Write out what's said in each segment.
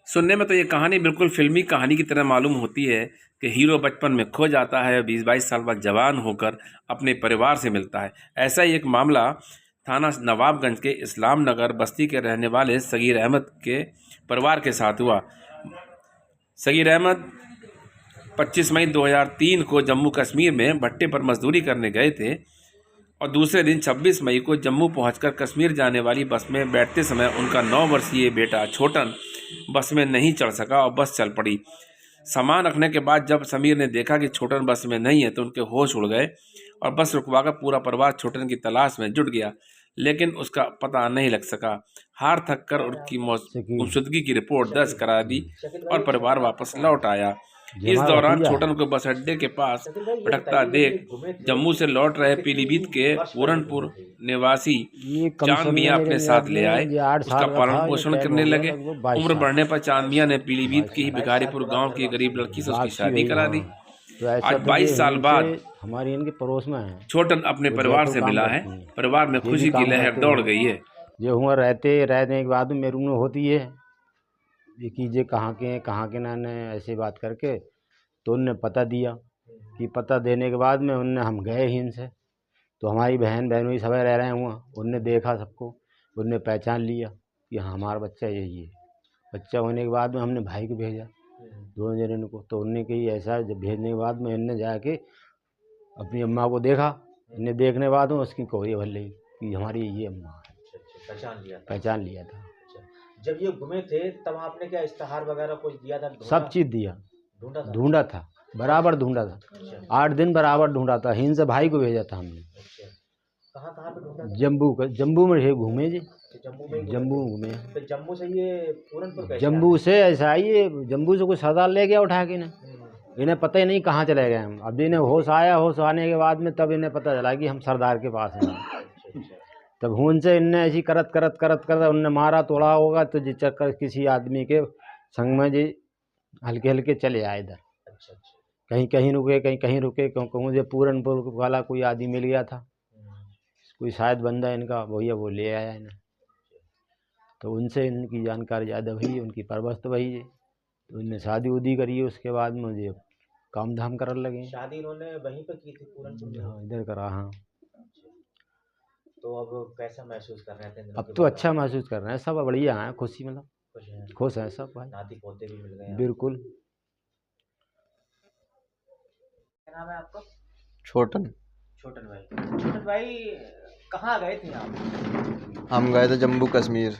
सुनने में तो ये कहानी बिल्कुल फिल्मी कहानी की तरह मालूम होती है कि हीरो बचपन में खो जाता है, 20-22 साल बाद जवान होकर अपने परिवार से मिलता है। ऐसा ही एक मामला थाना नवाबगंज के इस्लाम नगर बस्ती के रहने वाले सगीर अहमद के परिवार के साथ हुआ। सगीर अहमद 25 मई 2003 को जम्मू कश्मीर में भट्टे पर मजदूरी करने गए थे और दूसरे दिन 26 मई को जम्मू पहुंचकर कश्मीर जाने वाली बस में बैठते समय उनका 9 वर्षीय बेटा छोटन बस में नहीं चढ़ सका और बस चल पड़ी। सामान रखने के बाद जब समीर ने देखा कि छोटन बस में नहीं है तो उनके होश उड़ गए और बस रुकवाकर पूरा परिवार छोटन की तलाश में जुट गया, लेकिन उसका पता नहीं लग सका। हार थक कर उनकी गुमशुदगी की रिपोर्ट दर्ज करा दी और परिवार वापस लौट आया। इस दौरान छोटन को बस अड्डे के पास भटकता देख जम्मू से लौट रहे पीलीभीत के पूरनपुर निवासी चांद मियां अपने साथ ले आए। उसका पालन पोषण करने लगे। उम्र बढ़ने पर चांद मियां ने पीलीभीत की ही भिखारीपुर गांव की गरीब लड़की से उसकी शादी करा दी। आज 22 साल बाद हमारे इनके पड़ोस में है, छोटन अपने परिवार से मिला है। परिवार में खुशी की लहर दौड़ गई है। जो हुआ रहने के बाद मेरे में होती है ये कीजिए कहाँ के हैं कहाँ के ना ने ऐसे बात करके तो उनने पता दिया कि पता देने के बाद में उनने हम गए ही इनसे, तो हमारी बहन भी सब रह रहे हैं वहाँ। उनने देखा सबको, उनने पहचान लिया कि हाँ हमारा बच्चा यही है। बच्चा होने के बाद में हमने भाई को भेजा दोनों जने को, तो उनने कही ऐसा जब भेजने के बाद में इनने जाके अपनी अम्मा को देखा। इन्हें देखने के बाद में उसकी कोई भल रही कि हमारी ये अम्मा है। पहचान लिया था। जब ये घूमे थे तब आपने क्या इश्तेहार वगैरह कुछ दिया था? सब चीज़ दिया, ढूंढा था, बराबर ढूंढा था। 8 दिन बराबर ढूंढा था। हिंद से भाई को भेजा था हमने। कहाँ पे ढूंढा? जम्मू में घूमे जी। जम्मू में घूमे। तो जम्मू से ये पूरनपुर कैसे? जम्मू से ऐसा ये जम्मू से कुछ सरदार ले गया उठा के ना, इन्हें पता ही नहीं कहाँ चले गए हम। अब इन्हें होश आया, होश आने के बाद में तब इन्हें पता चला कि हम सरदार के पास हैं। तब उनसे इनने ऐसी करत उनने मारा तोड़ा होगा, तो जिस चक्कर किसी आदमी के संग में जी हल्के चले आए इधर। कहीं रुके, कहीं रुके, मुझे पूरनपुर वाला कोई आदमी मिल गया था, कोई शायद बंदा इनका भैया वो ले आया इन्हें। तो उनसे इनकी जानकारी ज़्यादा हुई, उनकी परवरिश तो वही है। तो उनने शादी उदी करी, उसके बाद मुझे काम धाम करने लगे। शादी इन्होंने वहीं पे की थी पूरनपुर में? हाँ इधर करा। हाँ। तो अब कैसा महसूस कर रहे थे? अब तो अच्छा महसूस कर रहे हैं, सब बढ़िया हैं, खुशी मतलब खुश हैं सब भाई। नाती पोते भी मिल गए? बिल्कुल। क्या नाम है आपका? छोटन भाई। छोटन भाई कहाँ गए थे आप? हम गए थे जम्मू कश्मीर।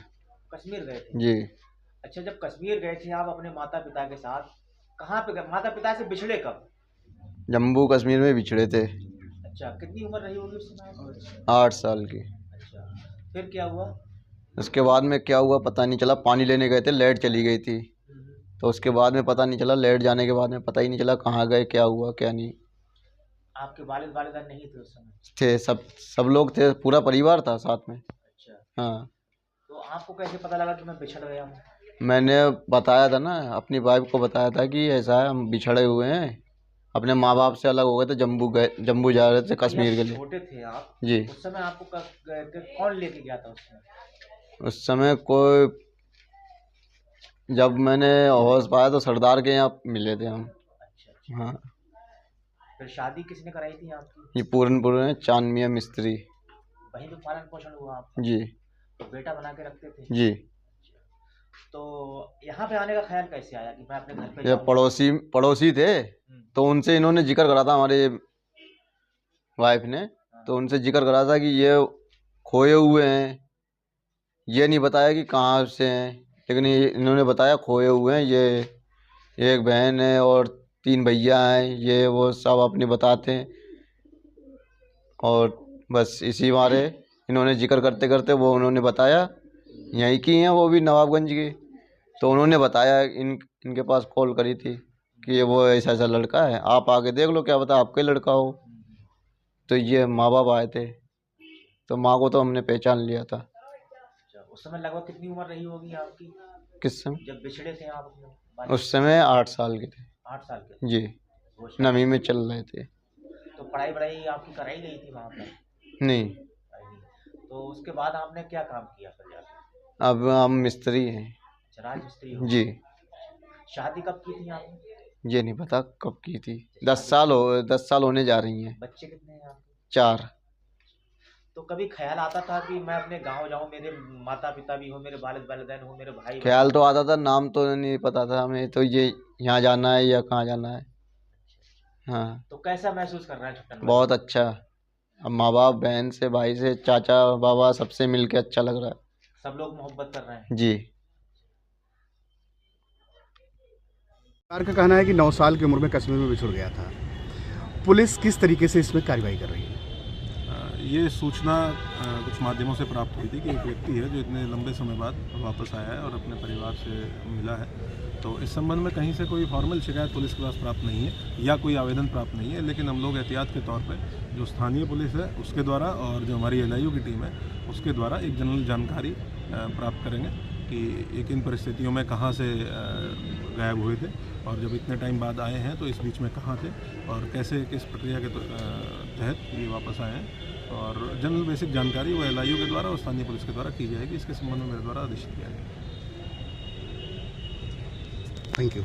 कश्मीर गए थे जी। अच्छा, जब कश्मीर गए थे आप अपने माता पिता के साथ, कहाँ पे गए? माता पिता से बिछड़े कब? जम्मू कश्मीर में बिछड़े थे। अच्छा, कितनी उम्र रही होगी उस समय? 8 साल की। अच्छा, फिर क्या हुआ? उसके बाद में क्या हुआ पता नहीं चला। पानी लेने गए थे, लाइट चली गई थी, तो उसके बाद में पता नहीं चला। लाइट जाने के बाद में पता ही नहीं चला कहाँ गए, क्या हुआ क्या नहीं। आपके वालिद वालिदा नहीं थे उस समय? थे, सब लोग थे, पूरा परिवार था साथ में। अच्छा। हाँ। तो आपको कैसे पता लगा कि मैं बिछड़ गया हूँ? मैंने बताया था ना, अपनी वाइफ को बताया था कि ऐसा है, हम बिछड़े हुए हैं, अपने माँ बाप से अलग हो गए थे, जम्मू जा रहे थे कश्मीर के लिए। छोटे थे आप जी। उस समय आपको कौन लेके गया था उस समय? उस समय कोई, जब मैंने होश पाया तो सरदार के यहाँ मिले थे हम। अच्छा। हाँ। फिर शादी किसने कराई थी आपकी? ये पूरनपुर में चांद मियां मिस्त्री। वहीं पे पालन पोषण हुआ आपका? जी। तो बेटा बना के रखते थे? जी। तो यहाँ पे आने का ख्याल कैसे आया कि मैं अपने घर पे ये जाऊं? पड़ोसी थे, तो उनसे इन्होंने जिक्र करा था, हमारे वाइफ ने, तो उनसे जिक्र करा था कि ये खोए हुए हैं। ये नहीं बताया कि कहाँ से हैं, लेकिन इन्होंने बताया खोए हुए हैं। ये एक बहन है और 3 भैया हैं, ये वो सब अपने बताते हैं। और बस इसी मारे इन्होंने जिक्र करते करते वो उन्होंने बताया यहीं की हैं, वो भी नवाबगंज की। तो उन्होंने बताया, इनके पास कॉल करी थी कि ये वो ऐसा लड़का है, आप आके देख लो, क्या पता आपका ही लड़का हो। तो ये माँ बाप आए थे, तो माँ को तो हमने पहचान लिया था। उस समय लगभग कितनी उम्र रही होगी आपकी? किस समय? जब बिछड़े थे आप अपने? उस समय 8 साल के थे। 8 साल के? जी। नवी में चल रहे थे। तो पढ़ाई आपकी कराई गई थी वहाँ पर? नहीं, तो उसके बाद आपने क्या काम किया फिर जाके? अब हम मिस्त्री हैं। राजमिस्त्री हो? जी, शादी कब की थी आपने? ये नहीं पता कब की थी। 10 साल होने जा रही हैं। बच्चे कितने हैं आपके? 4। तो कभी ख्याल आता था कि मैं अपने गांव जाऊं, मेरे माता पिता भी हो, मेरे वालिदैन हो, मेरे भाई ख्याल तो आता था, नाम तो नहीं पता था हमें, तो ये यहाँ जाना है या कहाँ जाना है। हाँ, तो कैसा महसूस कर रहे हैं छुट्टन भाई? बहुत अच्छा। अब माँ बाप, बहन से, भाई से, चाचा बाबा सबसे मिलके अच्छा लग रहा सब लोग मोहब्बत कर रहे हैं। है। जी। सरकार का कहना है कि 9 साल की उम्र में कश्मीर में बिछुड़ गया था। पुलिस किस तरीके से इसमें कार्रवाई कर रही है? ये सूचना कुछ माध्यमों से प्राप्त हुई थी कि एक व्यक्ति है जो इतने लंबे समय बाद वापस आया है और अपने परिवार से मिला है। तो इस संबंध में कहीं से कोई फॉर्मल शिकायत पुलिस के पास प्राप्त नहीं है या कोई आवेदन प्राप्त नहीं है, लेकिन हम लोग एहतियात के तौर पे जो स्थानीय पुलिस है उसके द्वारा और जो हमारी LIU की टीम है उसके द्वारा एक जनरल जानकारी प्राप्त करेंगे कि ये किन परिस्थितियों में कहाँ से गायब हुए थे और जब इतने टाइम बाद आए हैं तो इस बीच में कहाँ थे और कैसे किस प्रक्रिया के तहत ये वापस आए हैं, और जनरल बेसिक जानकारी वो LIU के द्वारा और स्थानीय पुलिस के द्वारा की जाएगी। इसके संबंध में मेरे द्वारा आदेश किया गया। Thank you.